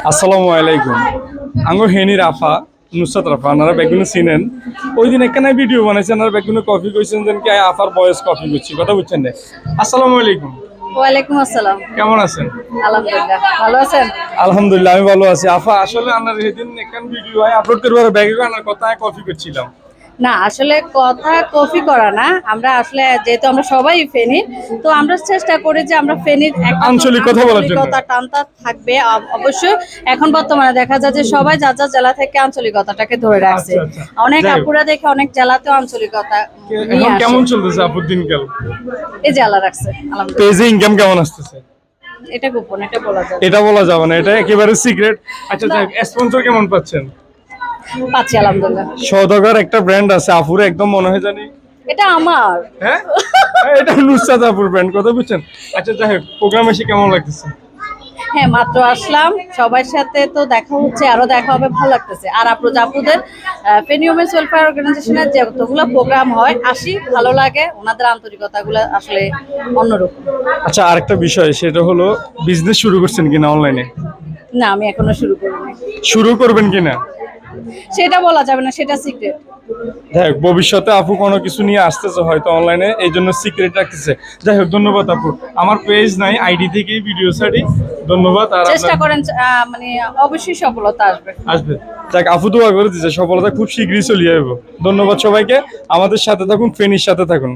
আসসালামু আলাইকুম। আঙ্গো হেনির আফা নুসরাত রাফা আপনারা বেগুনে চিনেন। ওই দিন একখানে ভিডিও বানাইছেন আর বেগুনে কফি কইছেন যেন কি আফার বয়স কফি করছি কথা বুঝছেন না। আসসালামু আলাইকুম। ওয়ালাইকুম আসসালাম। কেমন আছেন? আলহামদুলিল্লাহ, ভালো আছেন? আলহামদুলিল্লাহ আমি ভালো আছি। আফা আসলে আপনার সেদিন একখান ভিডিও আপলোড করবার ব্যাগে আনার কথা কফি করছিলাম। না আসলে কথা কফি করা না, আমরা আসলে যেহেতু আমরা সবাই ফেনী, তো আমরা চেষ্টা করি যে আমরা ফেনীর একটা আঞ্চলিক কথা বলার জন্য। আঞ্চলিকতা টানতা থাকবে। অবশ্যই এখন বর্তমানে দেখা যায় যে সবাই যার যার জেলা থেকে আঞ্চলিকতাটাকে ধরে রাখছে। আচ্ছা, আচ্ছা। অনেক যাই হোক। আপুরা দেখে অনেক জেলাতেও আঞ্চলিকতা নিয়ে এখন আসে। কেমন চলতেছে আপুর দিনকাল? এই জেলা রাখছে আলহামদুলিল্লাহ। পেজে ইনকাম কেমন আসতেছে? এটা গোপন, এটা বলা যায় এটা বলা যাবে না, এটা একেবারে সিক্রেট। আচ্ছা যাই হোক, স্পন্সর কেমন পাচ্ছেন? পাচ্ছি আলহামদুলিল্লাহ। সওদাগর একটা ব্র্যান্ড আছে আপুরে একদম মনে হয় জানি। এটা আমার। হ্যাঁ এটা নুসরাত আপুর ব্র্যান্ড কথা বুঝছেন। আচ্ছা যাই হোক, প্রোগ্রাম এসে কেমন লাগতেছে? হ্যাঁ, মাত্র আসলাম, সবার সাথে তো দেখা হচ্ছে, আরো দেখা হবে, ভালো লাগতেছে। আর আপুদের ফেনী উমেন্স ওয়েলফেয়ার অর্গানাইজেশনের যতগুলো প্রোগ্রাম হয় আসি, ভালো লাগে। ওনাদের আন্তরিকতাগুলো আসলে অন্যরকম। আচ্ছা আরেকটা বিষয়, সেটা হলো বিজনেস শুরু করছেন কিনা অনলাইনে? না, আমি এখনো শুরু করিনি। শুরু করবেন কিনা? সেটা বলা যাবে না, সেটা সিক্রেট। যাই হোক, ভবিষ্যতে আপু কোনো কিছু নিয়ে আসতেছে হয়তো অনলাইনে, এই জন্য সিক্রেট রাখতেছে। যাই হোক, ধন্যবাদ আপু। আমার পেজ নাই, আইডি থেকেই ভিডিও ছাড়ি। ধন্যবাদ। আর চেষ্টা করেন, মানে অবশ্যই সফলতা আসবে। আসবে। যাক, আপু দোয়া করে দিচ্ছে সফলতা খুব শীঘ্রই চলে যাবো। ধন্যবাদ সবাইকে। আমাদের সাথে থাকুন, ফেনীর সাথে থাকুন।